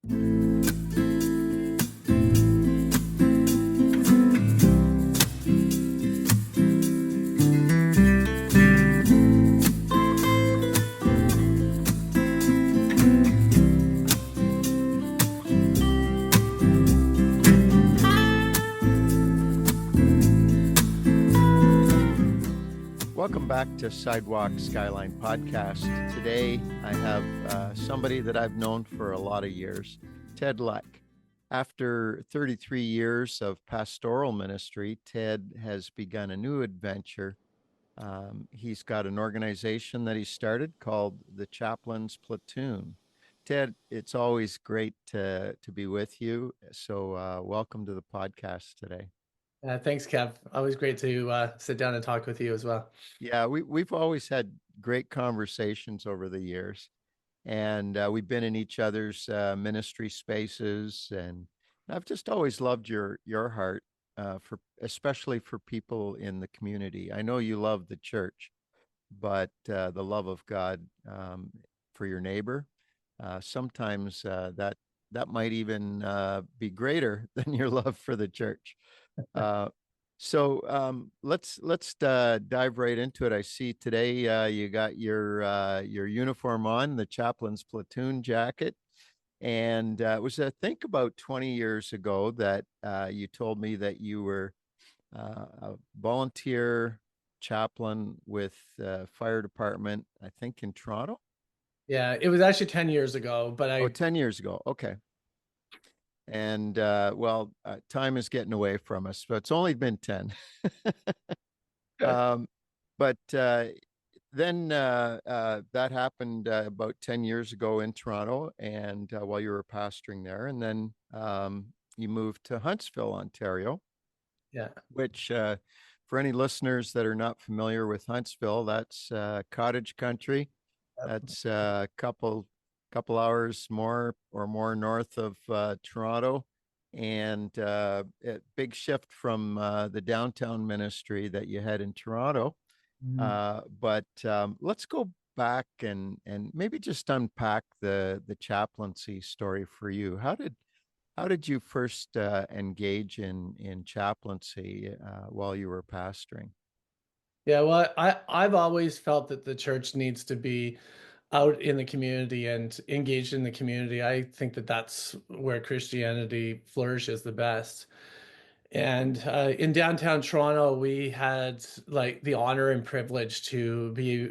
Welcome back to Sidewalk, Skyline podcast. Today, I have somebody that I've known for a lot of years, Ted Leck. After 33 years of pastoral ministry, Ted has begun a new adventure. He's got an organization that he started called the Chaplains Platoon. Ted, it's always great to be with you. So welcome to the podcast today. Thanks, Kev. Always great to sit down and talk with you as well. Yeah, we've always had great conversations over the years, and we've been in each other's ministry spaces, and I've just always loved your heart for especially for people in the community. I know you love the church, but the love of God for your neighbor, sometimes that might even be greater than your love for the church. Uh, so let's dive right into it. I see today you got your uniform on, the Chaplain's Platoon jacket, and it was I think about 20 years ago that you told me that you were a volunteer chaplain with fire department, I think in Toronto. Yeah, it was actually 10 years ago, but Oh, 10 years ago. Okay. And time is getting away from us, but it's only been 10. um, but then that happened about 10 years ago in Toronto, and while you were pastoring there, and then you moved to Huntsville, Ontario. Yeah. Which, for any listeners that are not familiar with Huntsville, that's cottage country. That's a couple hours more north of Toronto, and a big shift from the downtown ministry that you had in Toronto. But let's go back and maybe just unpack the chaplaincy story for you. How did you first engage in chaplaincy while you were pastoring? Yeah, well, I've always felt that the church needs to be out in the community and engaged in the community. I think that that's where Christianity flourishes the best. And in downtown Toronto, we had like the honor and privilege to be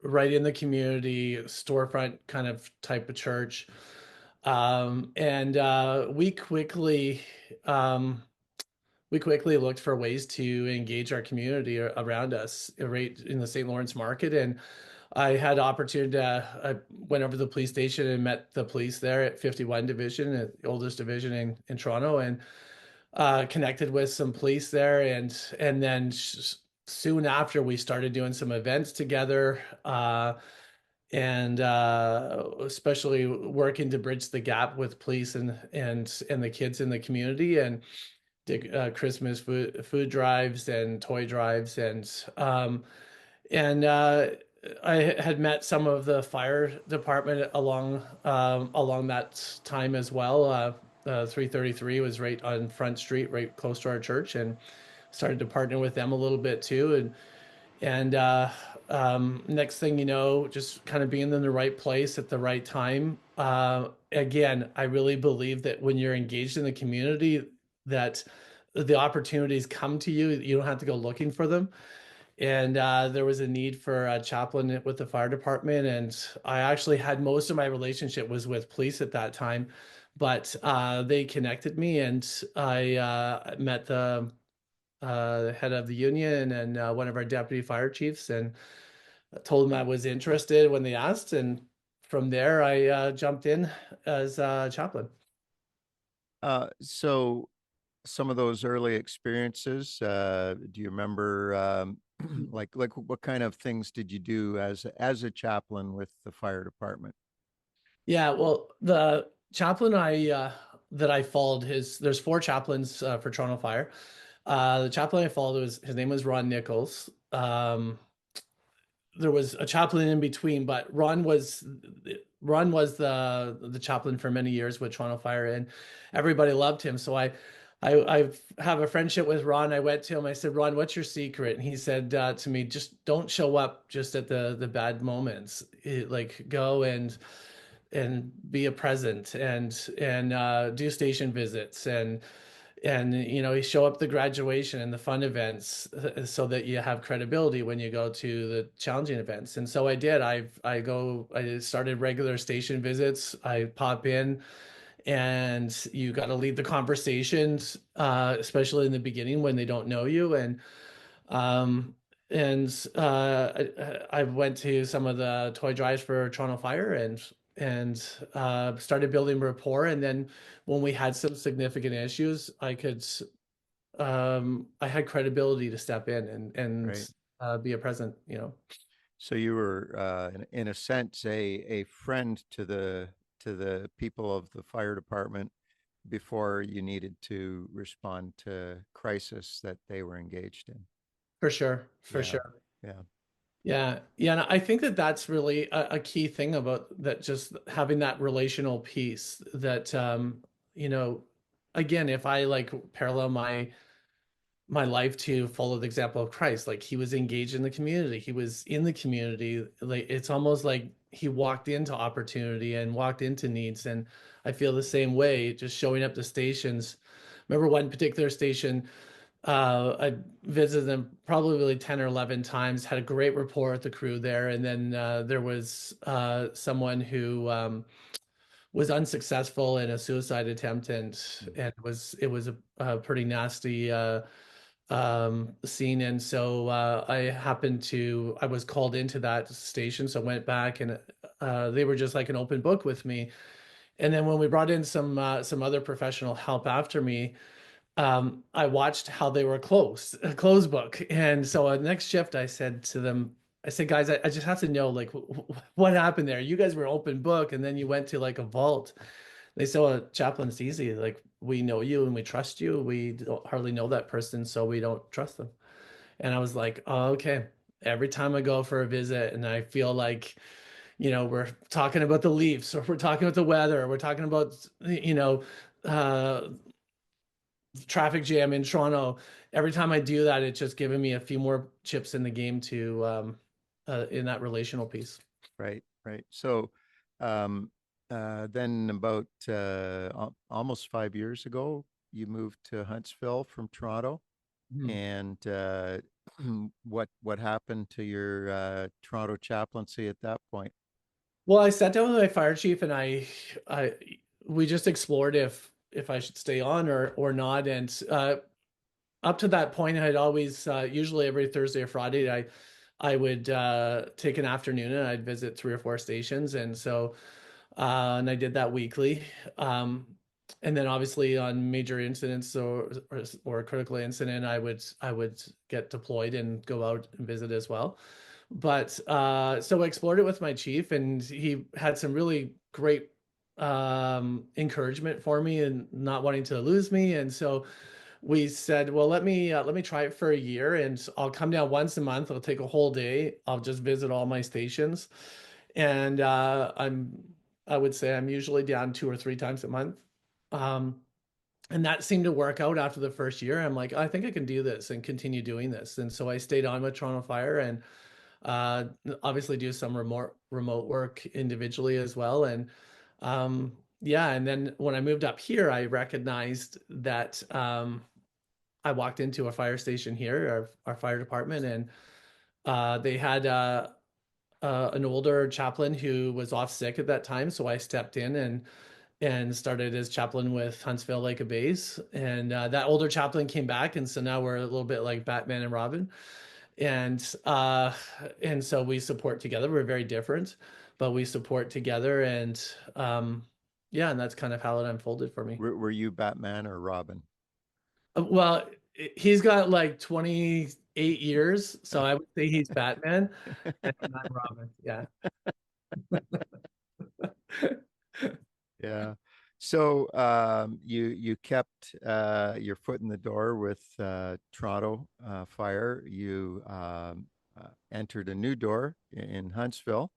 right in the community, storefront kind of type of church. And um, we quickly looked for ways to engage our community around us, right in the St. Lawrence market. And I had opportunity to, I went over to the police station and met the police there at 51 Division, the oldest division in Toronto, and connected with some police there. And then soon after, we started doing some events together. And especially working to bridge the gap with police and the kids in the community, and did Christmas food drives and toy drives, and I had met some of the fire department along that time as well. 333 was right on Front Street, right close to our church, and started to partner with them a little bit too. And next thing you know, just kind of being in the right place at the right time. Again, I really believe that when you're engaged in the community, that the opportunities come to you. You don't have to go looking for them. And there was a need for a chaplain with the fire department, and I actually had most of my relationship was with police at that time, but they connected me, and I met the head of the union and one of our deputy fire chiefs, and told them I was interested when they asked, and from there I jumped in as a chaplain. So some of those early experiences, do you remember like what kind of things did you do as a chaplain with the fire department? Yeah, well, the chaplain that I followed, there's four chaplains for Toronto Fire. The chaplain I followed his name was Ron Nichols. There was a chaplain in between, but Ron was Ron was the chaplain for many years with Toronto Fire, and everybody loved him. So I have a friendship with Ron. I went to him. I said, Ron, what's your secret? And he said to me, just don't show up just at the bad moments. Like go and be a present and do station visits and you know, you show up the graduation and the fun events so that you have credibility when you go to the challenging events. And so I did. I started regular station visits. I pop in and you got to lead the conversations, especially in the beginning when they don't know you. Um, I went to some of the toy drives for Toronto Fire and started building rapport. And then when we had some significant issues, I had credibility to step in Right. and be a present, you know. So you were, in a sense, a friend to the people of the fire department before you needed to respond to crisis that they were engaged in. For sure, for Yeah, sure. yeah, Yeah, yeah, and I think that that's really a key thing about that, just having that relational piece that you know, again, if I like parallel my life to follow the example of Christ, like he was engaged in the community, he was in the community, like it's almost like he walked into opportunity and walked into needs. And I feel the same way, just showing up to stations. Remember one particular station, I visited them probably 10 or 11 times, had a great rapport with the crew there. And then there was someone who was unsuccessful in a suicide attempt, and it was a pretty nasty scene. And so I was called into that station, so I went back, and they were just like an open book with me. And then when we brought in some other professional help after me, I watched how they were closed, a closed book. And so next shift, I said to them, I said, guys, I just have to know, like, what happened there? You guys were open book, and then you went to like a vault. They said, well, chaplain's easy. Like, we know you and we trust you. We don't hardly know that person, so we don't trust them. And I was like, oh, okay. Every time I go for a visit and I feel like, you know, we're talking about the Leafs, or we're talking about the weather, or we're talking about, you know, uh, traffic jam in Toronto. Every time I do that, it's just giving me a few more chips in the game to in that relational piece. right, right. So, um, then about almost 5 years ago, you moved to Huntsville from Toronto, Mhm. and what happened to your Toronto chaplaincy at that point? Well, I sat down with my fire chief, and I, we just explored if I should stay on or not. And up to that point, I'd always usually every Thursday or Friday, I would take an afternoon and I'd visit three or four stations. And so and I did that weekly. Um, and then obviously on major incidents or a critical incident, I would get deployed and go out and visit as well. But so I explored it with my chief, and he had some really great encouragement for me and not wanting to lose me. And so we said, well, let me try it for a year, and I'll come down once a month. I'll take a whole day. I'll just visit all my stations, and I would say I'm usually down two or three times a month. Um, and that seemed to work out after the first year. I'm like, I think I can do this and continue doing this. And so I stayed on with Toronto Fire and uh, obviously do some remote work individually as well. And yeah, and then when I moved up here, I recognized that I walked into a fire station here, our fire department, and they had an older chaplain who was off sick at that time. So I stepped in and started as chaplain with Huntsville Lake of Bays. And that older chaplain came back, and so now we're a little bit like Batman and Robin. And and so we support together. We're very different, but we support together. And yeah, and that's kind of how it unfolded for me. Were you Batman or Robin? Well, he's got like 28 years, so I would say he's Batman, and I'm Robin. Yeah. Yeah. So you kept your foot in the door with Toronto Fire. You entered a new door in Huntsville,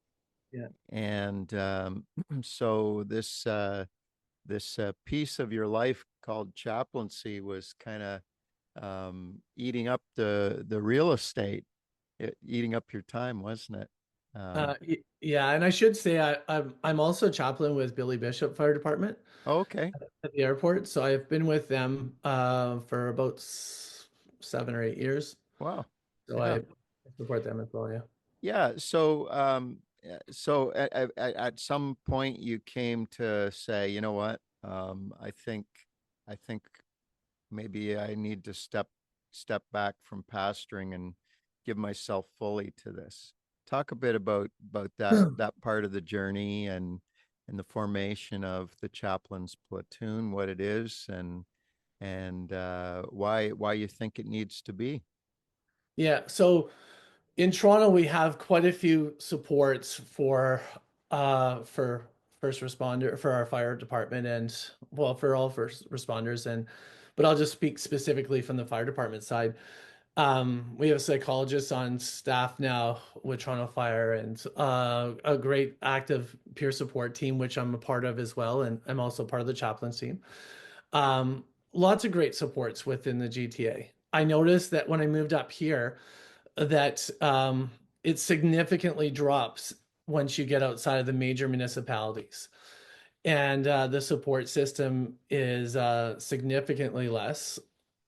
Yeah. And so this piece of your life called chaplaincy was kind of eating up the real estate, eating up your time, wasn't it? Yeah, and I should say I'm also chaplain with Billy Bishop Fire Department Okay. at the airport. So I've been with them for about 7 or 8 years. Wow. So Yeah. I support them as well. Yeah. Yeah. So at some point you came to say, you know what? I think maybe I need to step back from pastoring and give myself fully to this. Talk a bit about that part of the journey and the formation of the Chaplain's Platoon, what it is, and why you think it needs to be. Yeah. So in Toronto, we have quite a few supports for first responder for our fire department and well for all first responders and but I'll just speak specifically from the fire department side. We have psychologists on staff now with Toronto Fire and a great active peer support team, which I'm a part of as well, and I'm also part of the chaplains team. Lots of great supports within the GTA. I noticed that when I moved up here, that it significantly drops once you get outside of the major municipalities. And the support system is significantly less.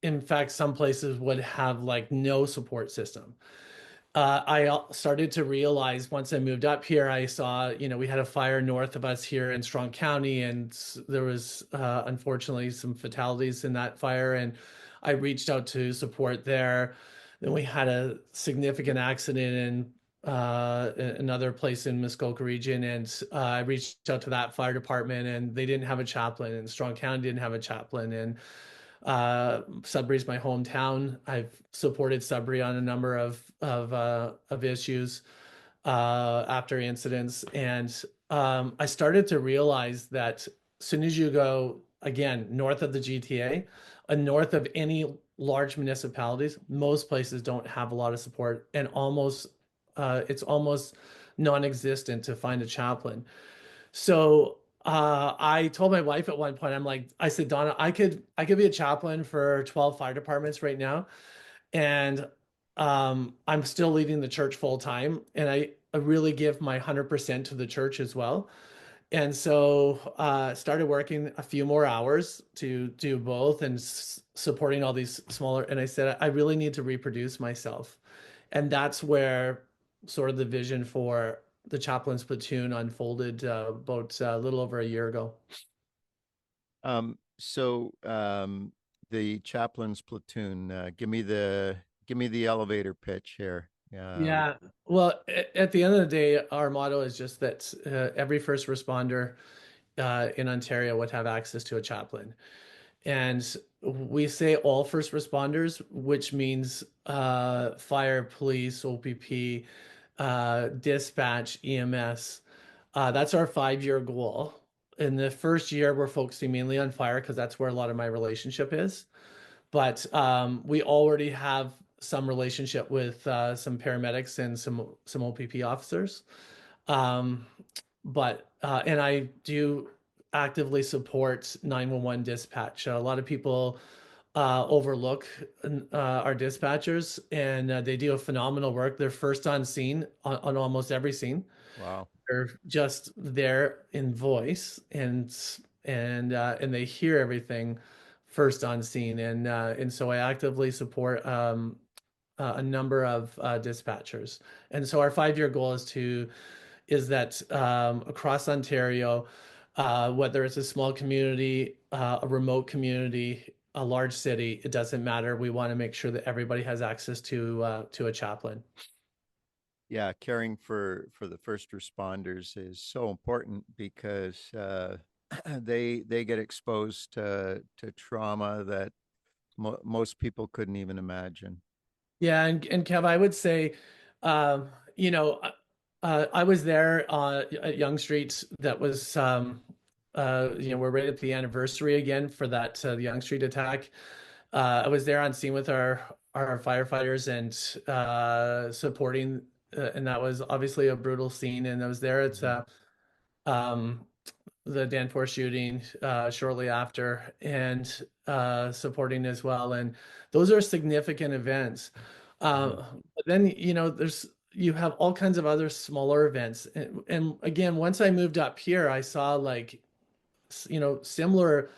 In fact, some places would have like no support system. I started to realize once I moved up here, I saw, we had a fire north of us here in Strong County, and there was unfortunately some fatalities in that fire. And I reached out to support there. Then we had a significant accident in another place in Muskoka region, and I reached out to that fire department, and they didn't have a chaplain, and Strong County didn't have a chaplain, and Sudbury's my hometown. I've supported Sudbury on a number of issues after incidents, and I started to realize that as soon as you go again north of the GTA, and north of any large municipalities, most places don't have a lot of support, and it's almost non-existent to find a chaplain. So I told my wife at one point, I said, Donna, I could be a chaplain for 12 fire departments right now, and I'm still leading the church full time, and I really give my 100% to the church as well. And so started working a few more hours to do both and supporting all these smaller. And I said, I really need to reproduce myself. And that's where sort of the vision for the Chaplain's Platoon unfolded about a little over a year ago. So the Chaplain's Platoon, give me the elevator pitch here. Yeah. Well, at the end of the day, our motto is just that every first responder in Ontario would have access to a chaplain. And we say all first responders, which means fire, police, OPP, dispatch, EMS. That's our 5-year goal. In the first year, we're focusing mainly on fire because that's where a lot of my relationship is. But we already have some relationship with some paramedics and some OPP officers. Um, and I do actively support 911 dispatch. A lot of people overlook our dispatchers, and they do a phenomenal work. They're first on scene on almost every scene. Wow. They're just there in voice, and they hear everything first on scene, and so I actively support a number of dispatchers. And so our 5-year goal is that across Ontario, whether it's a small community, a remote community, a large city, it doesn't matter. We want to make sure that everybody has access to a chaplain. Yeah, caring for the first responders is so important because they get exposed to trauma that most people couldn't even imagine. Yeah, and Kev, I would say, um, you know, I was there at Young Street. That was, we're right at the anniversary again for that the Young Street attack. I was there on scene with our firefighters and supporting and that was obviously a brutal scene. And I was there at Mhm. um, the Danforth shooting shortly after, and supporting as well. And those are significant events. Mhm. But then, you have all kinds of other smaller events. And again, once I moved up here, I saw like, similar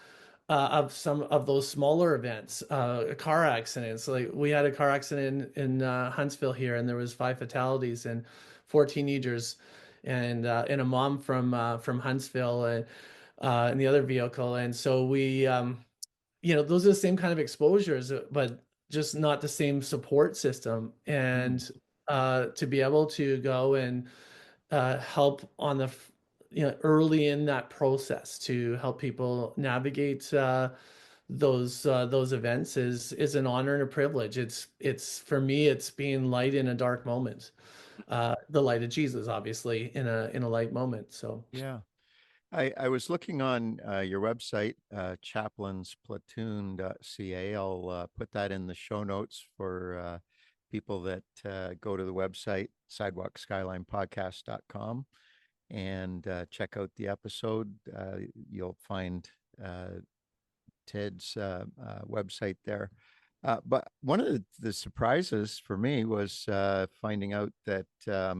of some of those smaller events, car accidents. Like we had a car accident in Huntsville here, and there was 5 fatalities and 4 teenagers, and a mom from Huntsville, and the other vehicle. And so those are the same kind of exposures, but just not the same support system. Mm. And to be able to go and help on early in that process to help people navigate those events is an honor and a privilege. It's for me, it's being light in a dark moment. The light of Jesus, obviously, in a light moment. So Yeah. I was looking on your website, chaplainsplatoon.ca. I'll put that in the show notes for people that go to the website, sidewalkskylinepodcast.com, and check out the episode. You'll find uh, Ted's website there. But one of the surprises for me was finding out that Beth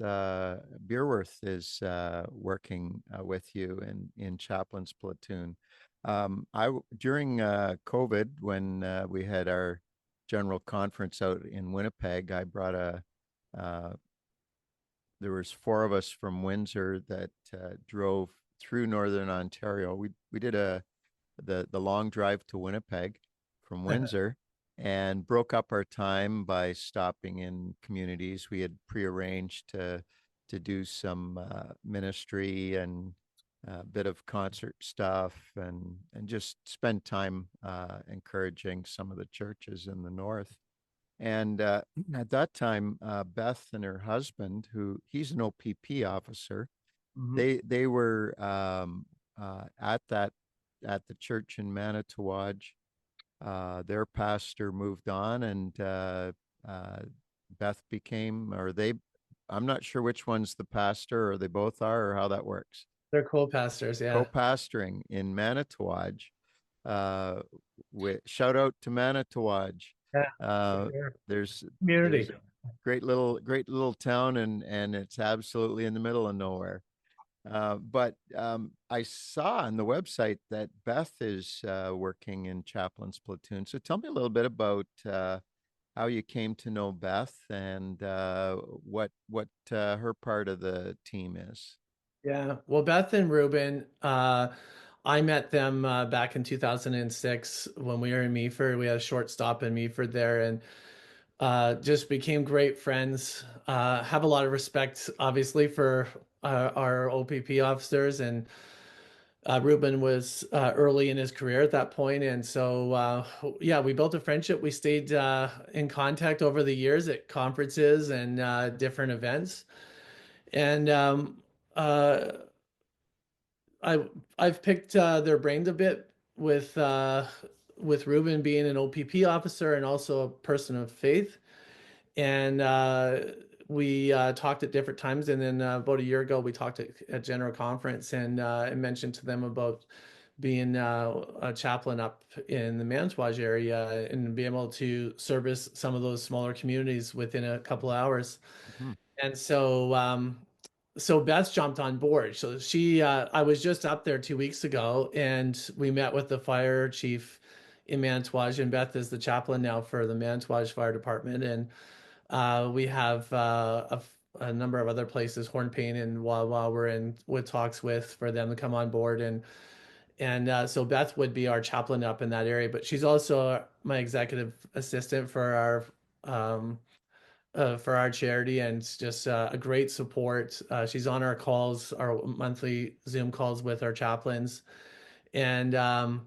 Beerworth is working with you in Chaplain's Platoon. During COVID, when we had our general conference out in Winnipeg, I brought uh, there was four of us from Windsor that drove through Northern Ontario. We did the long drive to Winnipeg from Windsor and broke up our time by stopping in communities. We had prearranged to do some ministry and a bit of concert stuff and just spend time encouraging some of the churches in the north. And at that time, Beth and her husband, who he's an OPP officer, Mhm. they were at that at the church in Manitowaj. Their pastor moved on, and Beth became, or they. I'm not sure which one's the pastor, or they both are, or how that works. They're co-pastors, yeah. Co-pastoring in Manitowaj. Uh, Shout out to Manitowaj. Yeah, for Uh, sure. there's Community. there's a great little town, and it's absolutely in the middle of nowhere. But I saw on the website that Beth is working in Chaplain's Platoon. So tell me a little bit about how you came to know Beth and what her part of the team is. Yeah. Well, Beth and Ruben, I met them back in 2006 when we were in Meaford. We had a short stop in Meaford there, and just became great friends. Have a lot of respect, obviously, for our OPP officers. And Ruben was early in his career at that point. And so, yeah, we built a friendship. We stayed in contact over the years at conferences and different events. And uh, I I've picked their brains a bit with Ruben being an OPP officer and also a person of faith. And we talked at different times. And then about a year ago, we talked at General Conference, and I mentioned to them about being a chaplain up in the Manitowaj area and be able to service some of those smaller communities within a couple of hours. Mhm. And so Beth jumped on board. So I was just up there 2 weeks ago, and we met with the fire chief in Manitowaj, and Beth is the chaplain now for the Manitowaj Fire Department. And we have a number of other places, Hornpain and Wawa, we're in with talks with for them to come on board. And so Beth would be our chaplain up in that area, but she's also my executive assistant for our charity, and just a great support. She's on our calls, our monthly Zoom calls with our chaplains. And uh,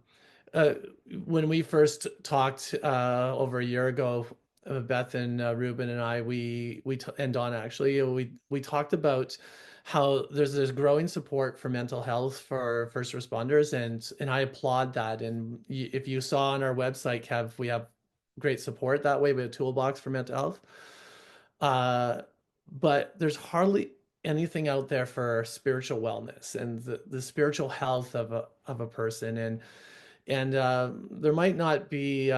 when we first talked over a year ago, Beth and Ruben and I, and Donna actually, we talked about how there's growing support for mental health for first responders, and I applaud that. And if you saw on our website, Kev, we have great support that way. We have a toolbox for mental health. Uh, but there's hardly anything out there for spiritual wellness and the spiritual health of a person. And there might not be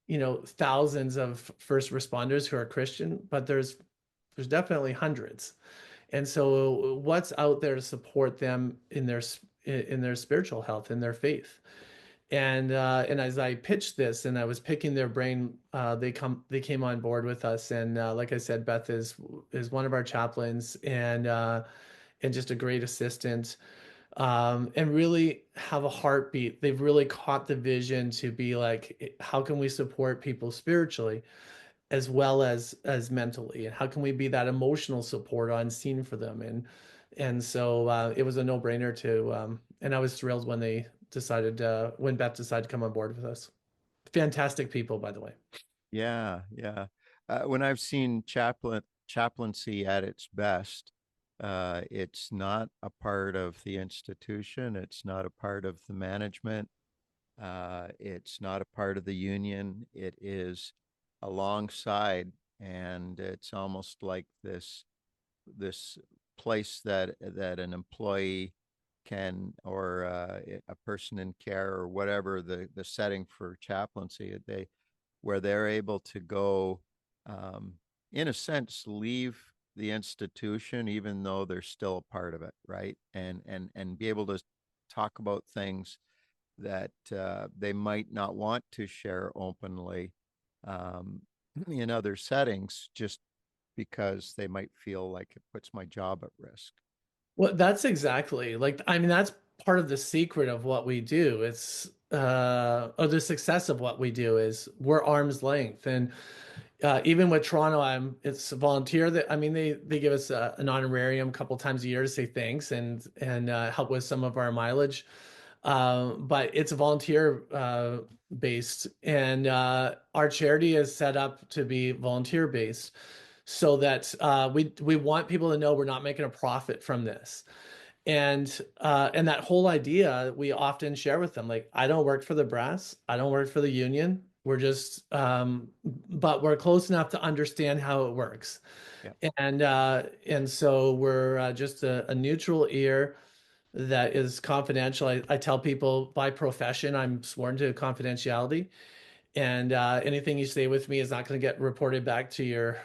thousands of first responders who are Christian, but there's definitely hundreds. And so what's out there to support them in their spiritual health, in their faith? And as I pitched this and I was picking their brain, they came on board with us. And like I said, Beth is one of our chaplains, and just a great assistant, and really have a heartbeat. They've really caught the vision to be like, how can we support people spiritually as well as mentally, and how can we be that emotional support on scene for them? And so it was a no-brainer to, and I was thrilled when when Beth decided to come on board with us. Fantastic people, by the way. Yeah, yeah. When I've seen chaplaincy at its best, it's not a part of the institution. It's not a part of the management. It's not a part of the union. It is alongside, and it's almost like this place that an employee can, or a person in care, or whatever the setting for chaplaincy, where they're able to go, um, in a sense, leave the institution, even though they're still a part of it, right? And be able to talk about things that they might not want to share openly, um, in other settings, just because they might feel like it puts my job at risk. Well, that's exactly like, I mean, that's part of the secret of what we do. It's or the success of what we do is we're arm's length. And even with Toronto, it's a volunteer that, I mean, they give us an honorarium a couple times a year to say thanks and help with some of our mileage. But it's a volunteer based, and our charity is set up to be volunteer based, so that we want people to know we're not making a profit from this. And that whole idea we often share with them, like, I don't work for the brass, I don't work for the union. We're just but we're close enough to understand how it works. Yeah. And so we're just a neutral ear that is confidential. I tell people by profession I'm sworn to confidentiality, and anything you say with me is not going to get reported back to your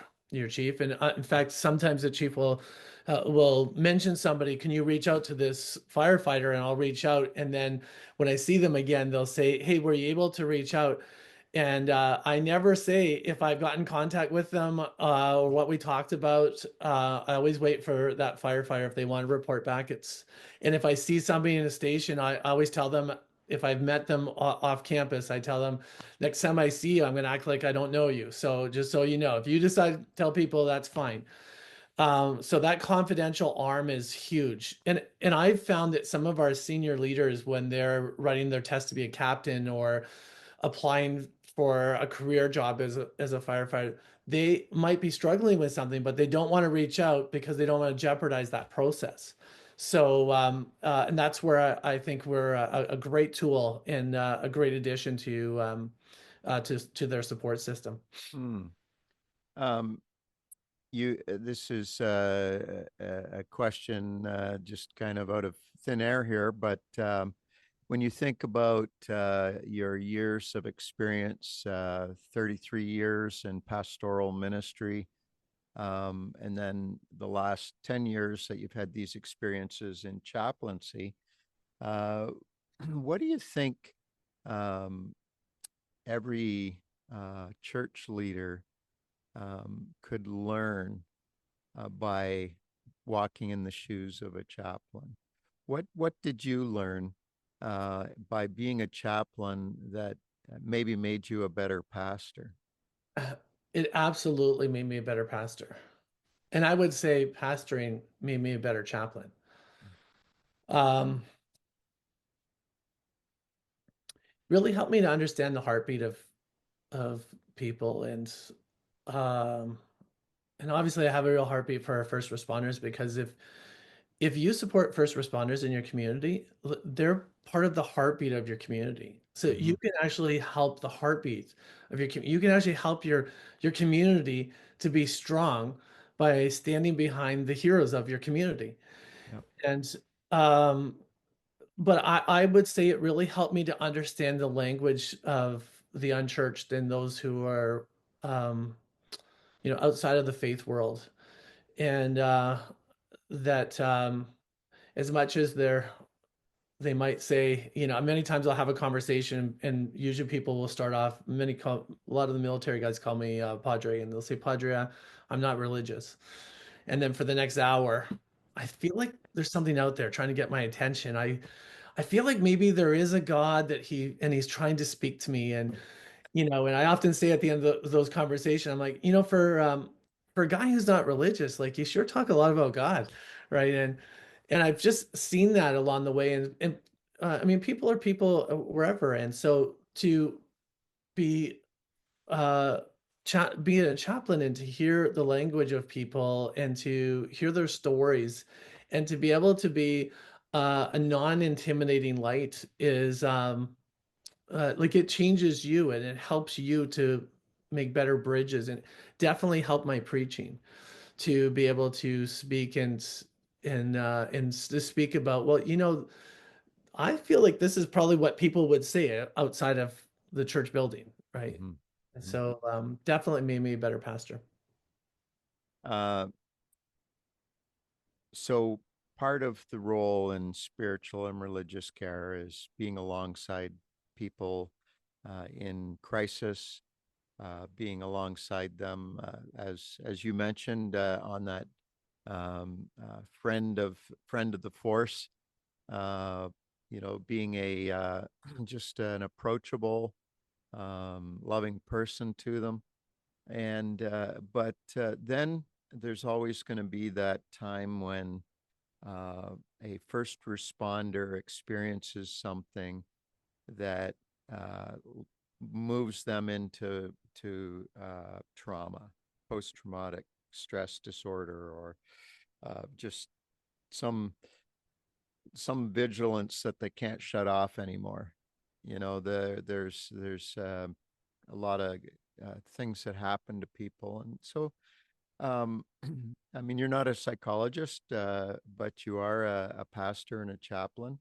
chief. And in fact, sometimes the chief will mention somebody, can you reach out to this firefighter? And I'll reach out, and then when I see them again, they'll say, hey, were you able to reach out? And I never say if I've gotten contact with them or what we talked about. I always wait for that firefighter if they want to report back. And if I see somebody in a station, I always tell them, if I've met them off campus, I tell them, next time I see you, I'm going to act like I don't know you. So just so you know, if you decide to tell people, that's fine. So that confidential arm is huge. And I've found that some of our senior leaders, when they're writing their test to be a captain or applying for a career job as a firefighter, they might be struggling with something, but they don't want to reach out because they don't want to jeopardize that process. So, and that's where I think we're a great tool and a great addition to their support system. Hmm. Um, this is a question just kind of out of thin air here, but when you think about your years of experience, 33 years in pastoral ministry, and then the last 10 years that you've had these experiences in chaplaincy, uh, what do you think, um, every church leader could learn by walking in the shoes of a chaplain? What did you learn by being a chaplain that maybe made you a better pastor? It absolutely made me a better pastor. And I would say pastoring made me a better chaplain. Um, really helped me to understand the heartbeat of people, um, and obviously I have a real heartbeat for our first responders, because if you support first responders in your community, they're part of the heartbeat of your community. So Hmm. you can actually help the heartbeat of your you can actually help your community to be strong by standing behind the heroes of your community. Yep. And um but I would say it really helped me to understand the language of the unchurched and those who are um outside of the faith world. And that as much as they might say, many times I'll have a conversation and usually people will start off, a lot of the military guys call me Padre, and they'll say, Padre, I'm not religious. And then for the next hour, I feel like there's something out there trying to get my attention. I feel like maybe there is a God and he's trying to speak to me. And I often say at the end of those conversations, I'm like, for a guy who's not religious, like you sure talk a lot about God, right? And I've just seen that along the way, and I mean, people are people wherever, and so to be uh be a chaplain and to hear the language of people and to hear their stories and to be able to be a non-intimidating light is like it changes you and it helps you to make better bridges and definitely help my preaching to be able to speak and to speak about, well, I feel like this is probably what people would say outside of the church building, right? Hmm. And Hmm. so definitely made me a better pastor. Uh, so part of the role in spiritual and religious care is being alongside people in crisis, being alongside them, as you mentioned, on that friend of the force. Uh, being a just an approachable, loving person to them. And but then there's always going to be that time when uh, a first responder experiences something that uh, moves them into trauma, post-traumatic stress disorder, or just some vigilance that they can't shut off anymore. There's a lot of things that happen to people, and so um, I mean, you're not a psychologist, but you are a pastor and a chaplain.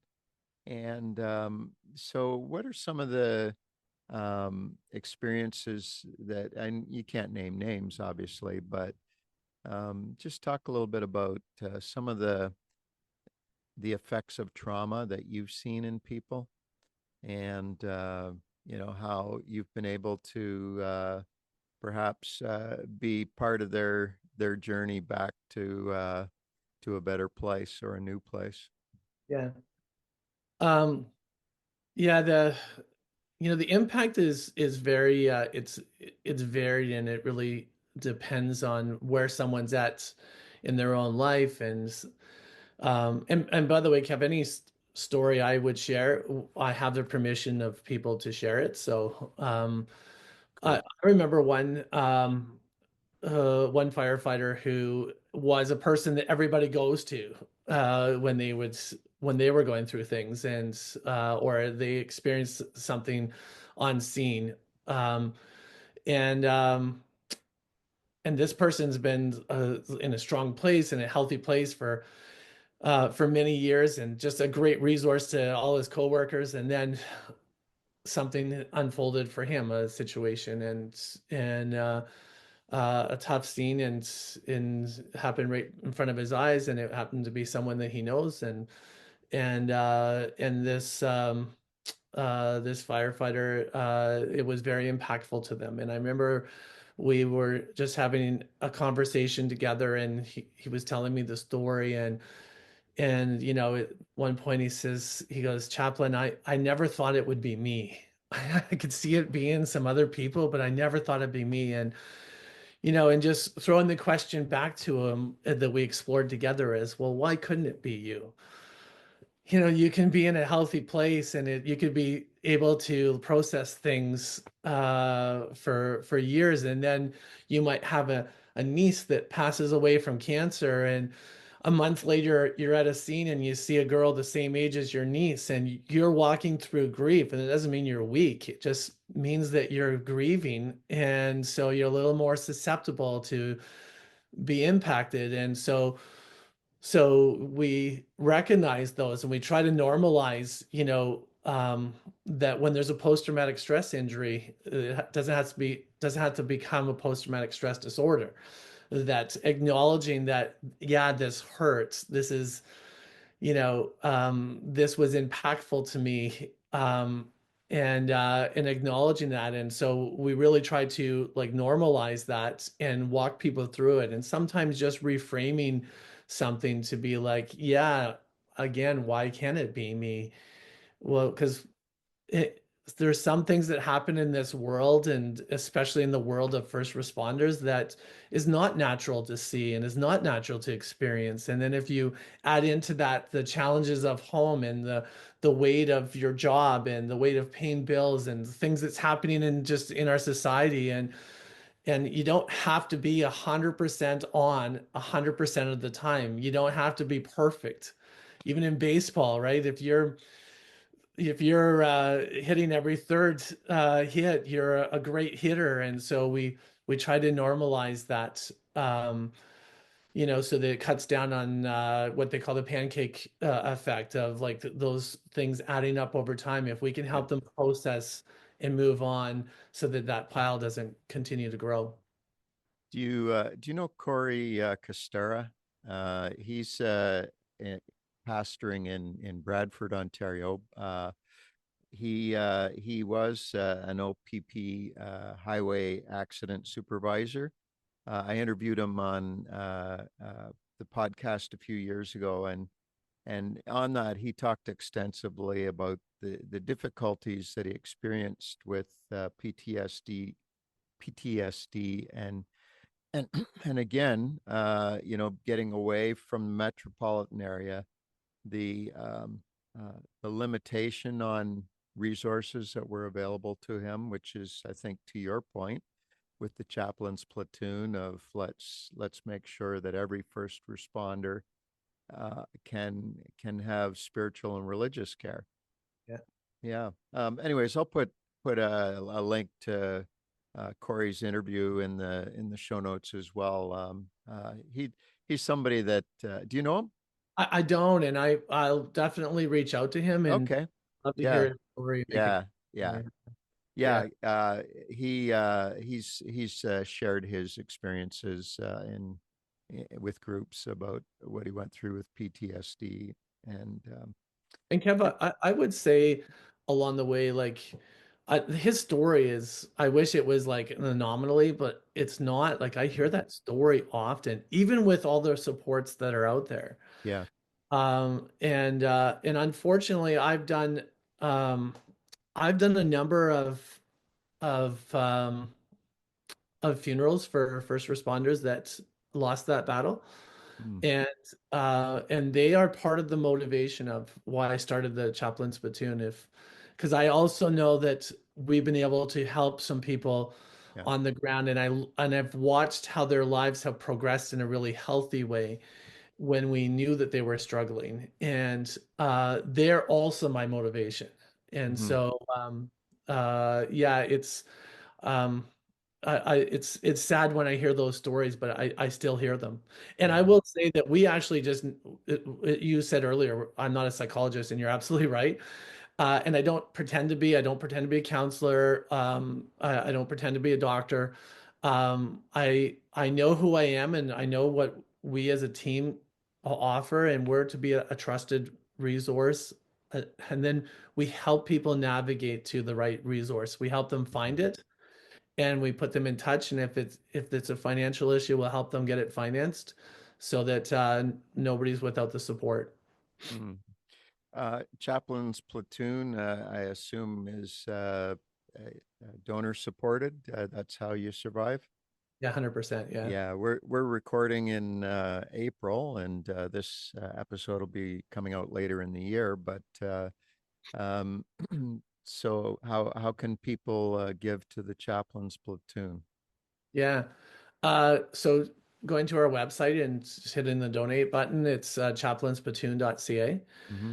And so, what are some of the experiences that, and you can't name names, obviously, but just talk a little bit about some of the effects of trauma that you've seen in people, and how you've been able to perhaps be part of their journey back to a better place or a new place. Yeah. Um, yeah, the impact is very it's varied and it really depends on where someone's at in their own life and by the way, Kev, any story I would share, I have the permission of people to share it. So I Cool. remember one firefighter who was a person that everybody goes to when they were going through things and or they experienced something on scene. Um, and um, and this person's been in a strong place and a healthy place for many years and just a great resource to all his coworkers. And then something unfolded for him, a situation and a tough scene and happened right in front of his eyes, and it happened to be someone that he knows, and this firefighter, it was very impactful to them. And I remember we were just having a conversation together, and he was telling me the story, and at one point he goes, Chaplain, I never thought it would be me. I could see it being some other people, but I never thought it'd be me. And just throwing the question back to him that we explored together is, well, why couldn't it be you? You can be in a healthy place and you could be able to process things for years, and then you might have a niece that passes away from cancer, and a month later you're at a scene and you see a girl the same age as your niece and you're walking through grief, and it doesn't mean you're weak. It just means that you're grieving, and so you're a little more susceptible to be impacted. And so we recognize those and we try to normalize, that when there's a post-traumatic stress injury, it doesn't have to become a post-traumatic stress disorder. That acknowledging that, yeah, this hurts. This is, this was impactful to me. And acknowledging that. And so we really try to like normalize that and walk people through it. And sometimes just reframing something to be like, yeah, again, why can't it be me? Well, because it, there's some things that happen in this world, and especially in the world of first responders, that is not natural to see and is not natural to experience. And then if you add into that the challenges of home and the weight of your job and the weight of paying bills and things that's happening in just in our society, and you don't have to be 100% on 100% of the time. You don't have to be perfect. Even in baseball, right? If you're hitting every third hit, you're a great hitter. And so we try to normalize that, so that it cuts down on what they call the pancake effect of like those things adding up over time. If we can Yeah. help them process and move on so that that pile doesn't continue to grow. Do you know Corey Costera? He's eh, pastoring in Bradford, Ontario. He was an OPP highway accident supervisor. I interviewed him on the podcast a few years ago, and on that he talked extensively about the difficulties that he experienced with PTSD, and and again, getting away from the metropolitan area, the the limitation on resources that were available to him, which is, I think, to your point, with the chaplain's platoon of let's make sure that every first responder can have spiritual and religious care. Yeah. Yeah. Anyways, I'll put a link to Corey's interview in the show notes as well. He's somebody that do you know him? I don't, and I'll definitely reach out to him and Okay. love to hear Yeah. his story. Make it Yeah. Yeah. yeah. Yeah. He's shared his experiences with groups about what he went through with PTSD, and And Kev, it- I would say along the way, like his story is, I wish it was like an anomaly, but it's not. Like I hear that story often, even with all the supports that are out there. yeah. And unfortunately, um, I've done a number of um, of funerals for first responders that lost that battle. Mm, And they are part of the motivation of why I started the Chaplain's Platoon. If Because I also know that we've been able to help some people yeah. on the ground, and I've watched how their lives have progressed in a really healthy way when we knew that they were struggling. And they're also my motivation. And Hmm. so yeah, um it's sad when I hear those stories, but I still hear them. And I Yeah. will say that we actually just, you said earlier, I'm not a psychologist, and you're absolutely right. And I don't pretend to be. I don't pretend to be a counselor. I don't pretend to be a doctor. I know who I am, and I know what we as a team offer, and we're to be a trusted resource. And then we help people navigate to the right resource. We help them Mhm. find it, and we put them in touch. And if it's a financial issue, we'll help them get it financed, so that nobody's without the support. Mm. Chaplain's Platoon, I assume, is donor supported. That's how you survive. Yeah, 100%. Yeah. Yeah, we're recording in April, and this episode will be coming out later in the year. But um, so how can people give to the Chaplain's Platoon? Yeah. So going to our website and just hitting the donate button. It's chaplainsplatoon.ca. Hmm.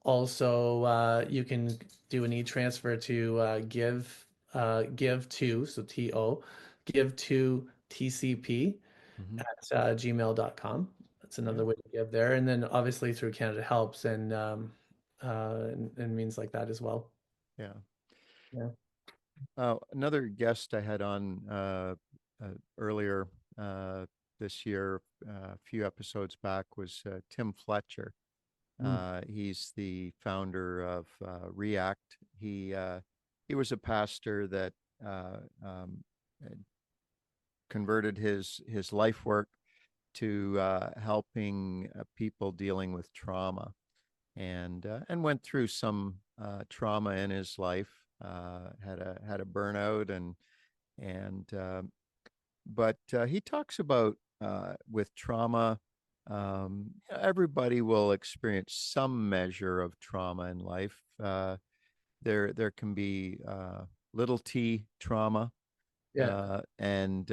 Also, you can do an e-transfer to give to, so TO, give to TCP Hmm. at gmail.com. That's Yeah. another way to give there. And then obviously through Canada Helps and means like that as well. Yeah. Yeah. Another guest I had on earlier this year, a few episodes back, was Tim Fletcher. Mm. He's the founder of React. He was a pastor that uh, um, converted his life work to helping people dealing with trauma, and went through some trauma in his life. Had a burnout, and but he talks about with trauma. Everybody will experience some measure of trauma in life. There can be little t trauma, Yeah. and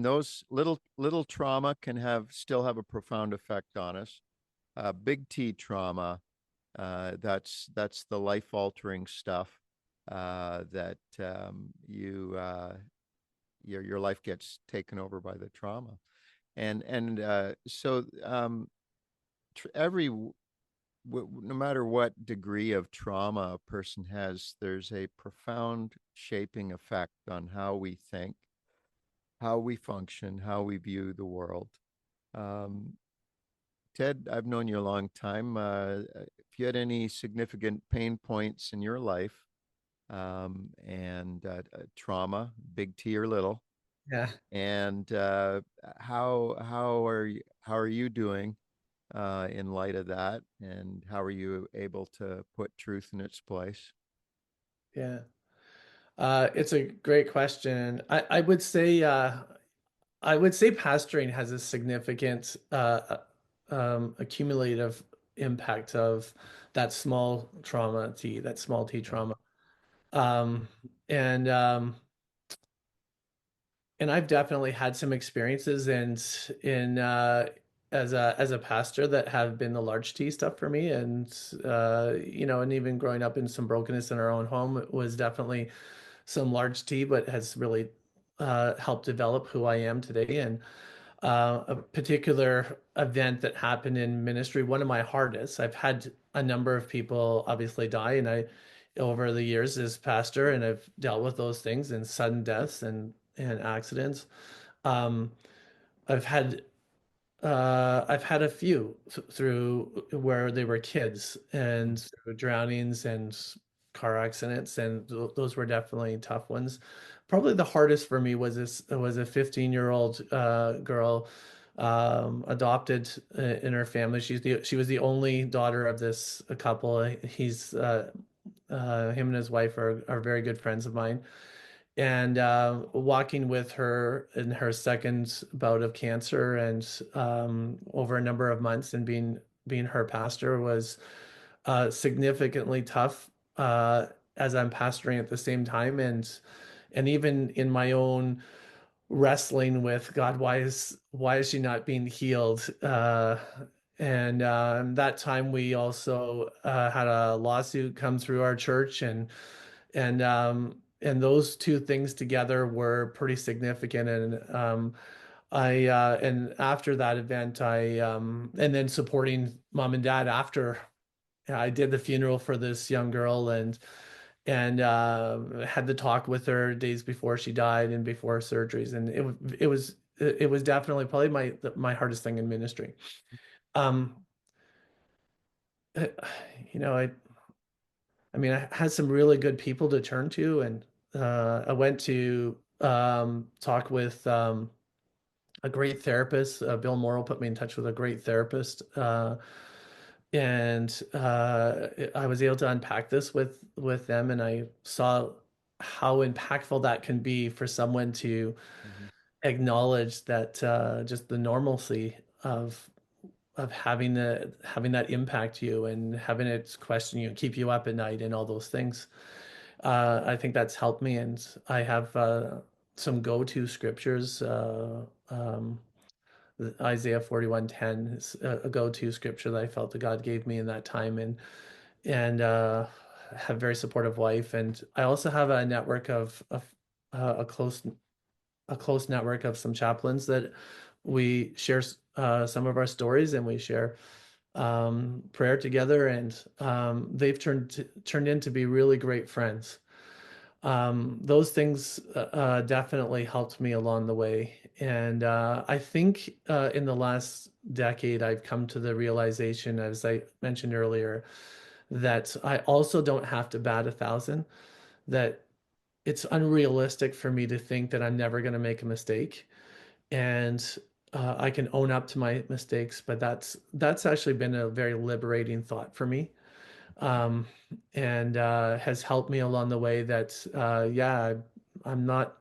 those little trauma can have still have a profound effect on us. Big T trauma, that's the life altering stuff that your life gets taken over by the trauma, and so every no matter what degree of trauma a person has, there's a profound shaping effect on how we think, how we function, how we view the world. Um, Ted, I've known you a long time. If you had any significant pain points in your life, and trauma, big T or little, Yeah. and how are you doing in light of that, and how are you able to put truth in its place? Yeah. It's a great question. I would say pastoring has a significant accumulative impact of that small trauma T, that small T Yeah. trauma. Um, and um, and I've definitely had some experiences in as a pastor that have been the large T stuff for me, and and even growing up in some brokenness in our own home, it was definitely some large T, but has really helped develop who I am today. And a particular event that happened in ministry, one of my hardest. I've had a number of people obviously die, and I, over the years as pastor, and I've dealt with those things and sudden deaths and accidents. Um, I've had I've had a few through where they were kids and through drownings and car accidents, and those were definitely tough ones. Probably the hardest for me was a 15-year-old girl adopted in her family. She was the only daughter of this couple. He's him and his wife are very good friends of mine, and walking with her in her second bout of cancer and over a number of months and being her pastor was significantly tough as I'm pastoring at the same time, and even in my own wrestling with God, why is she not being healed? And that time we also had a lawsuit come through our church, and those two things together were pretty significant. And I and after that event, and then supporting mom and dad after I did the funeral for this young girl, and had the talk with her days before she died and before surgeries, and it was definitely probably my hardest thing in ministry. Um, you know, I mean, I had some really good people to turn to, and I went to talk with a great therapist. Bill Morrow put me in touch with a great therapist, and I was able to unpack this with them, and I saw how impactful that can be for someone to Mhm. acknowledge that just the normalcy of having that impact you and having it question you, keep you up at night, and all those things. I think that's helped me, and I have some go-to scriptures. Isaiah 41:10 is a go-to scripture that I felt that God gave me in that time, and have a very supportive wife. And I also have a network of a close network of some chaplains that we share some of our stories, and we share prayer together, and they've turned in to be really great friends. Those things definitely helped me along the way. And I think in the last decade, I've come to the realization, as I mentioned earlier, that I also don't have to bat 1,000, that it's unrealistic for me to think that I'm never going to make a mistake. And I can own up to my mistakes, but that's actually been a very liberating thought for me, um, and has helped me along the way that, yeah, I'm not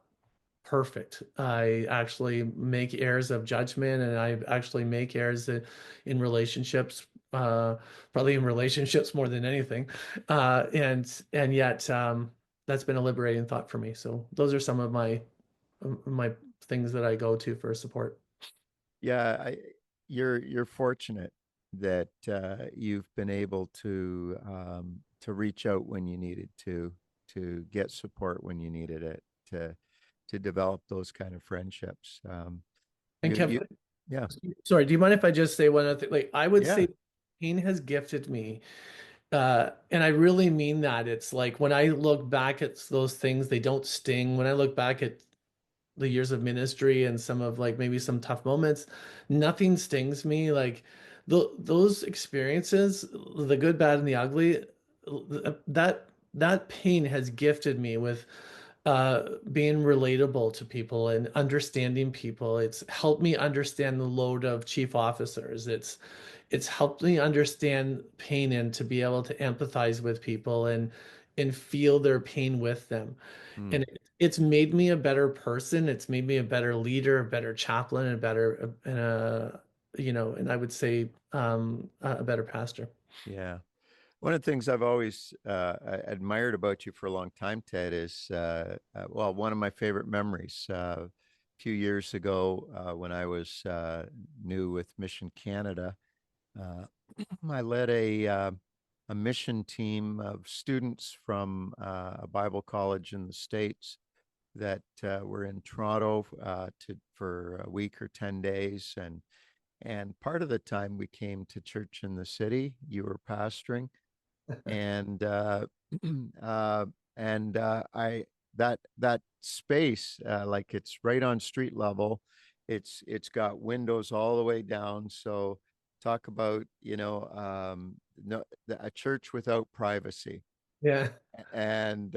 perfect. I actually make errors of judgment, and I actually make errors in relationships, probably in relationships more than anything. And yet, that's been a liberating thought for me. So those are some of my things that I go to for support. Yeah, you're fortunate that you've been able to reach out when you needed to get support when you needed it, to develop those kind of friendships. And You Kevin, yeah, sorry, do you mind if I just say one other thing? Like, I would yeah. say pain has gifted me. And I really mean that. It's like when I look back at those things, they don't sting. When I look back at the years of ministry and some of like maybe some tough moments, nothing stings me. Like those experiences, the good, bad, and the ugly, that pain has gifted me with being relatable to people and understanding people. It's helped me understand the load of chief officers. It's helped me understand pain and to be able to empathize with people and feel their pain with them. Mm, And it's made me a better person. It's made me a better leader, a better chaplain, and a better and I would say a better pastor. yeah. One of the things I've always admired about you for a long time, Ted, is well, one of my favorite memories. A few years ago, when I was new with Mission Canada, uh, I led a mission team of students from a Bible college in the States that were in Toronto for a week or 10 days, and part of the time we came to church in the city. You were pastoring, and uh, I that space, like it's right on street level. It's got windows all the way down. So talk about no, a church without privacy. Yeah. And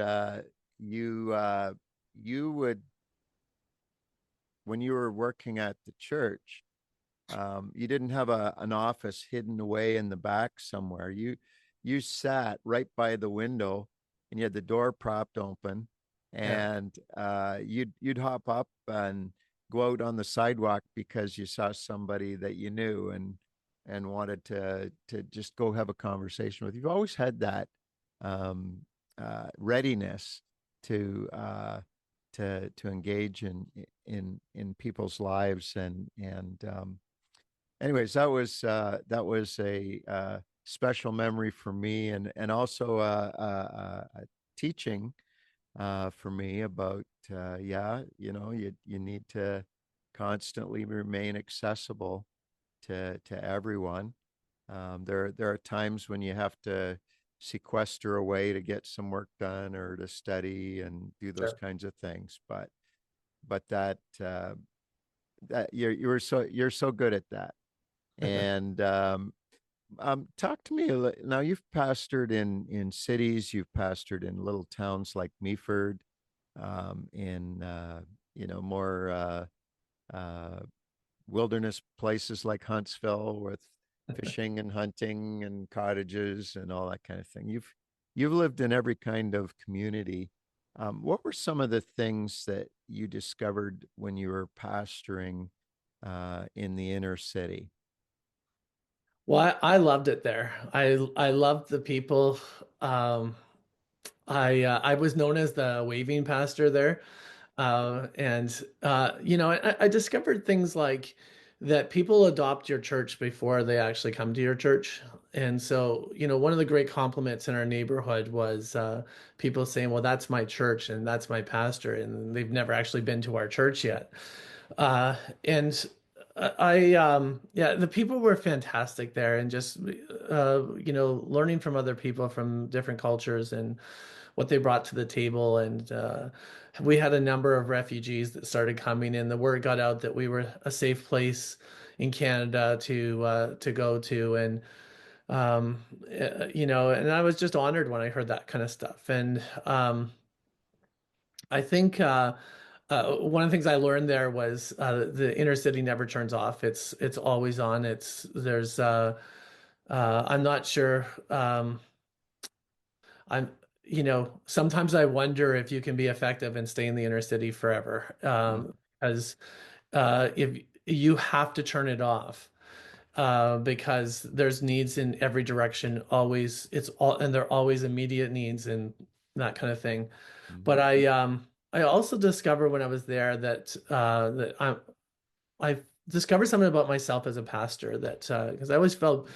you you would, when you were working at the church, you didn't have an office hidden away in the back somewhere. You sat right by the window, and you had the door propped open, Yeah. and you'd hop up and go out on the sidewalk because you saw somebody that you knew, and wanted to just go have a conversation with. You've always had that um, readiness to to engage in people's lives, and anyways, that was a special memory for me, and also a teaching for me about yeah, you need to constantly remain accessible to everyone. There are times when you have to sequester away to get some work done or to study and do those Sure. kinds of things, but that you're so good at that. And talk to me now. You've pastored in cities, you've pastored in little towns like Meaford, in more uh, wilderness places like Huntsville with fishing and hunting and cottages and all that kind of thing. You've lived in every kind of community. What were some of the things that you discovered when you were pastoring in the inner city? Well, I loved it there. I loved the people. I was known as the waving pastor there. I discovered things like that people adopt your church before they actually come to your church. And so, one of the great compliments in our neighborhood was people saying, well, that's my church and that's my pastor. And they've never actually been to our church yet. And yeah, the people were fantastic there, and just, learning from other people from different cultures and what they brought to the table. And we had a number of refugees that started coming in. The word got out that we were a safe place in Canada to go to. And, and I was just honored when I heard that kind of stuff. And I think one of the things I learned there was the inner city never turns off. It's always on. I'm not sure. I'm, sometimes I wonder if you can be effective and stay in the inner city forever. Mm, As if you have to turn it off, because there's needs in every direction. Always, and they're always immediate needs and that kind of thing. But mhm, I also discovered when I was there that I discovered something about myself as a pastor, that because I always felt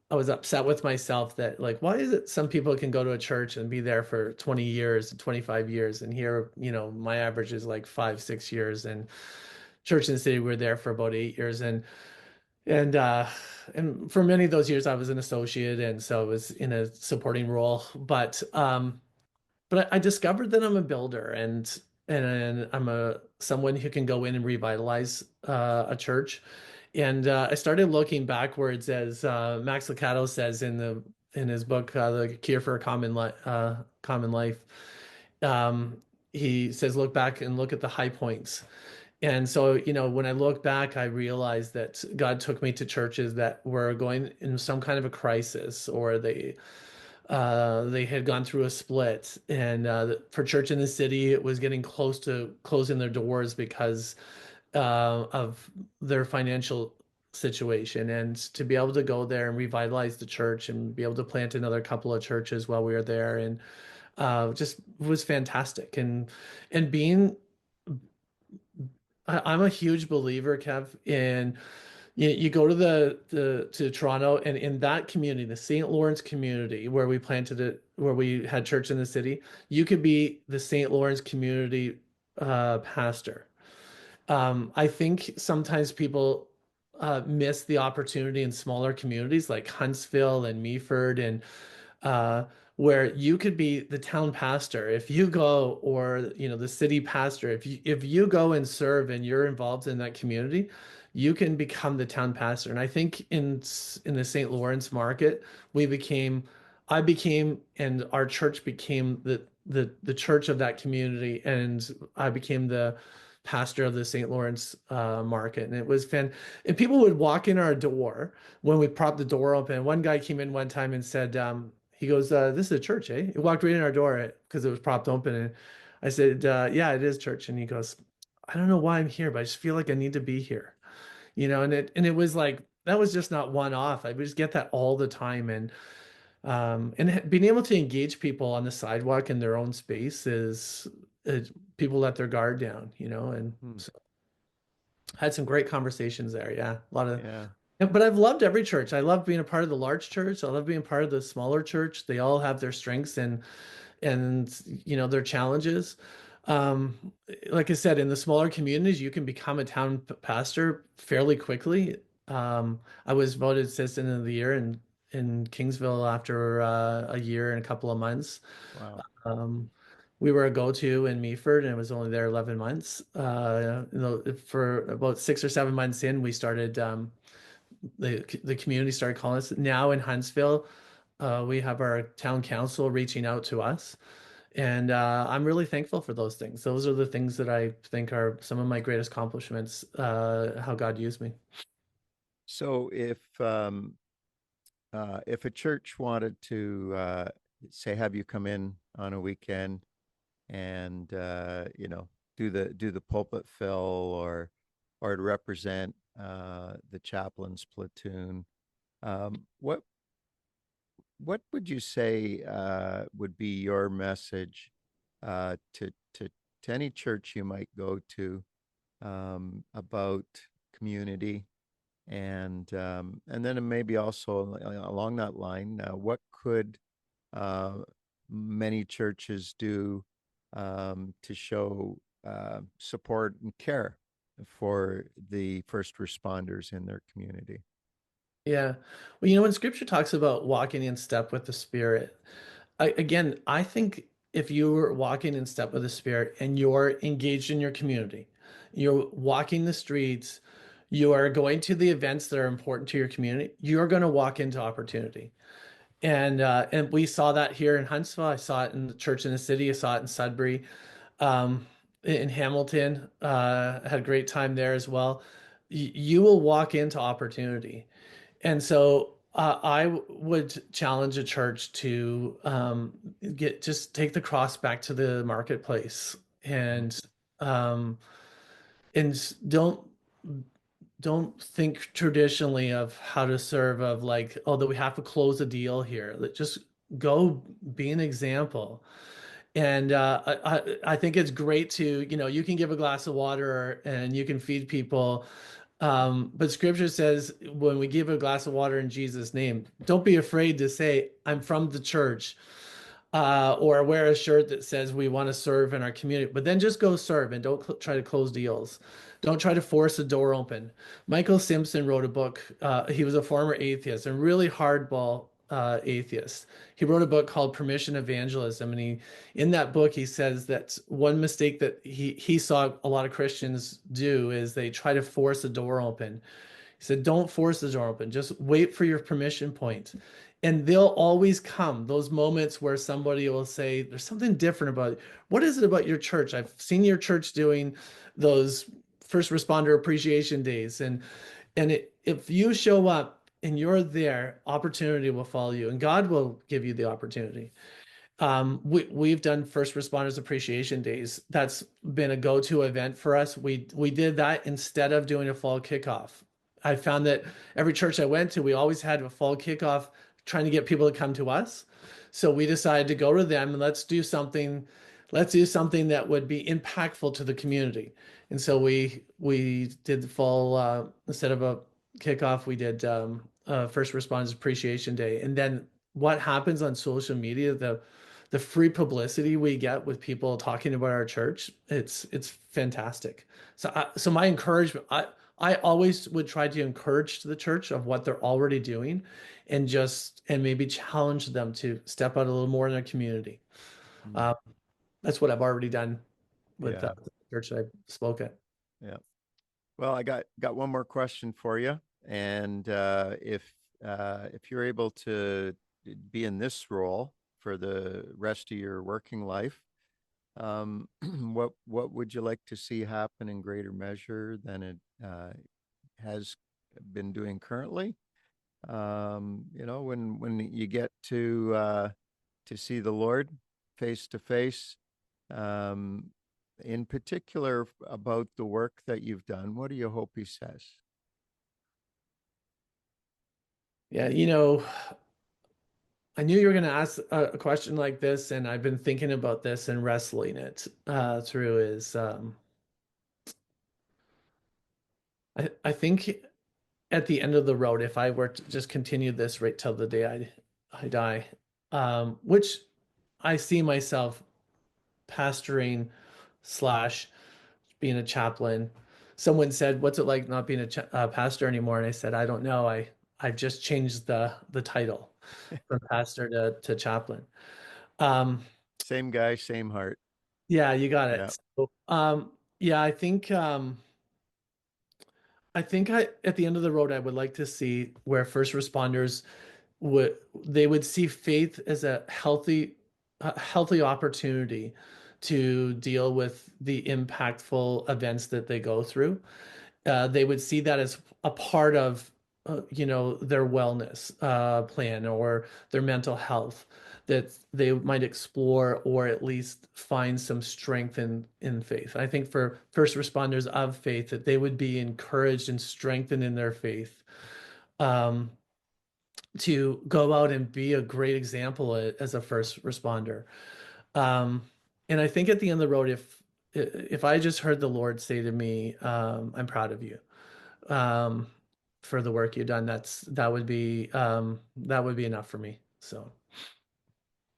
I was upset with myself that, like, why is it some people can go to a church and be there for 20 years, 25 years, and here, my average is like 5, 6 years. And church in the city, we're there for about 8 years. And for many of those years I was an associate, and so I was in a supporting role. But I discovered that I'm a builder, and I'm a someone who can go in and revitalize a church. And I started looking backwards, as Max Lucado says in his book, The Cure for a Common Life. He says, look back and look at the high points. And so, when I look back, I realized that God took me to churches that were going in some kind of a crisis, or they had gone through a split. And for church in the city, it was getting close to closing their doors because of their financial situation. And to be able to go there and revitalize the church and be able to plant another couple of churches while we were there, and just was fantastic. And being I'm a huge believer, Kev, in you go to to Toronto, and in that community, the St. Lawrence community where we planted it, where we had church in the city, you could be the St. Lawrence community pastor. I think sometimes people miss the opportunity in smaller communities like Huntsville and Meaford, and uh, where you could be the town pastor if you go, or the city pastor. If you go and serve and you're involved in that community, you can become the town pastor. And I think in the St. Lawrence market, we became, I became, and our church became the church of that community, and I became the pastor of the St. Lawrence market. And it was fun. And people would walk in our door when we propped the door open. One guy came in one time and said, he goes, this is a church, eh? He walked right in our door because it was propped open. And I said, yeah, it is church. And he goes, I don't know why I'm here, but I just feel like I need to be here. And it was like, that was just not one off. I would just get that all the time. And being able to engage people on the sidewalk in their own space is people let their guard down, and mm, so had some great conversations there. Yeah, a lot of. yeah. But I've loved every church. I love being a part of the large church. I love being part of the smaller church. They all have their strengths and their challenges. Um, like I said, in the smaller communities, you can become a town pastor fairly quickly. I was voted Citizen of the Year in Kingsville after a year and a couple of months. Wow. Um, we were a go-to in Meaford, and it was only there 11 months. For about 6 or 7 months in, we started the community started calling us. Now in Huntsville, we have our town council reaching out to us, and I'm really thankful for those things. Those are the things that I think are some of my greatest accomplishments. How God used me. So if a church wanted to say have you come in on a weekend and do the pulpit fill, or to represent the Chaplain's Platoon, what would you say would be your message to to any church you might go to about community, and then maybe also along that line, what could uh, many churches do to show support and care for the first responders in their community? Yeah. Well, when scripture talks about walking in step with the Spirit, I think if you're walking in step with the Spirit and you're engaged in your community, you're walking the streets, you are going to the events that are important to your community, you're going to walk into opportunity. And we saw that here in Huntsville. I saw it in the church in the city. I saw it in Sudbury, um, in Hamilton. Had a great time there as well. You will walk into opportunity. And so would challenge a church to just take the cross back to the marketplace and um, don't think traditionally of how to serve of like, oh, that we have to close a deal here. Just go be an example. And I think it's great to, you can give a glass of water and you can feed people. But scripture says when we give a glass of water in Jesus' name, don't be afraid to say, I'm from the church, or wear a shirt that says we want to serve in our community, but then just go serve and don't try to close deals. Don't try to force the door open. Michael Simpson wrote a book. He was a former atheist and really hardball atheist. He wrote a book called Permission Evangelism, and in that book he says that one mistake that he saw a lot of Christians do is they try to force the door open. He said, don't force the door open. Just wait for your permission point. And they'll always come, those moments where somebody will say, there's something different about it. What is it about your church? I've seen your church doing those first responder appreciation days. If you show up and you're there, opportunity will follow you and God will give you the opportunity. We've done first responders appreciation days. That's been a go-to event for us. We did that instead of doing a fall kickoff. I found that every church I went to, we always had a fall kickoff trying to get people to come to us. So we decided to go to them and let's do something that would be impactful to the community. And so we did the fall instead of a kickoff, we did first responders appreciation day. And then what happens on social media, the free publicity we get with people talking about our church, it's fantastic. So my encouragement, I always would try to encourage the church of what they're already doing and maybe challenge them to step out a little more in their community. Mm. Uh, that's what I've already done with Yeah, the church that I spoke at. yeah. Well, I got one more question for you, and if you're able to be in this role for the rest of your working life, what would you like to see happen in greater measure than it has been doing currently? When you get to see the Lord face to face, um, in particular about the work that you've done, what do you hope he says? Yeah, I knew you were going to ask a question like this, and I've been thinking about this and wrestling it through. I think at the end of the road, if I were to just continue this right till the day I die, which I see myself pastoring slash being a chaplain. Someone said, "What's it like not being a pastor anymore?" And I said, "I don't know. I've just changed the title from pastor to chaplain." Um, Same guy, same heart. yeah, you got Yeah. it. So, yeah, I think at the end of the road, I would like to see where first responders would see faith as a healthy opportunity to deal with the impactful events that they go through. They would see that as a part of their wellness plan or their mental health that they might explore or at least find some strength in faith. I think for first responders of faith that they would be encouraged and strengthened in their faith, um, to go out and be a great example as a first responder. Um, and I think at the end of the road, if I just heard the Lord say to me, I'm proud of you, um, for the work you've done, that would be enough for me. So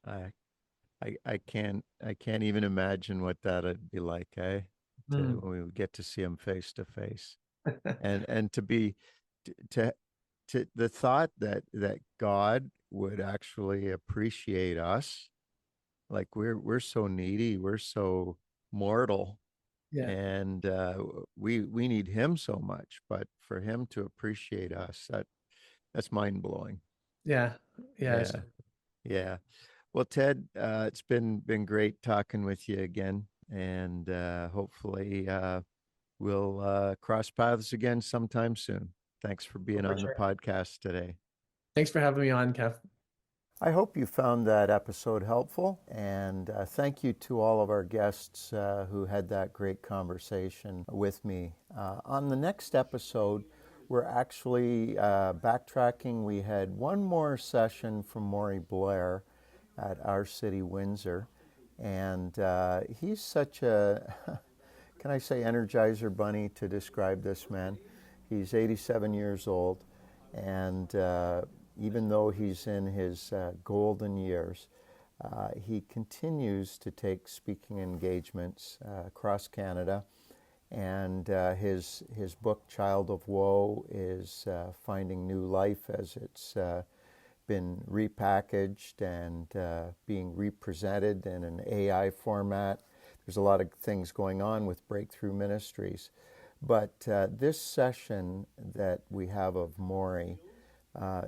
I I can't even imagine what that'd be like, eh? To mm. when we would get to see him face to face. And to be to the thought that God would actually appreciate us, like we're so needy, we're so mortal, Yeah, and we need him so much, but for him to appreciate us, that's mind blowing. yeah, yeah. Yeah, yeah. Well, Ted, it's been great talking with you again, and hopefully we'll cross paths again sometime soon. Thanks for being For on the sure. podcast today. Thanks for having me on, Kev. I hope you found that episode helpful, and thank you to all of our guests who had that great conversation with me. On the next episode, we're actually backtracking. We had one more session from Maury Blair at our city, Windsor, and he's such a, can I say, energizer bunny to describe this man. He's 87 years old, and even though he's in his golden years, he continues to take speaking engagements across Canada. And his book, Child of Woe, is finding new life as it's been repackaged and being represented in an AI format. There's a lot of things going on with Breakthrough Ministries. But this session that we have of Maury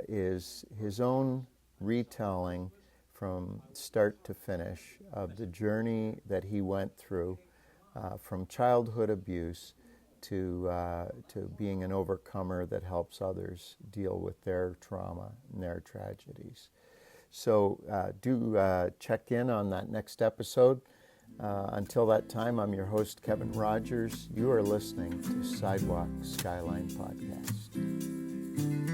is his own retelling from start to finish of the journey that he went through from childhood abuse to being an overcomer that helps others deal with their trauma and their tragedies. So do check in on that next episode. Until that time, I'm your host, Kevin Rogers. You are listening to Sidewalk Skyline Podcast.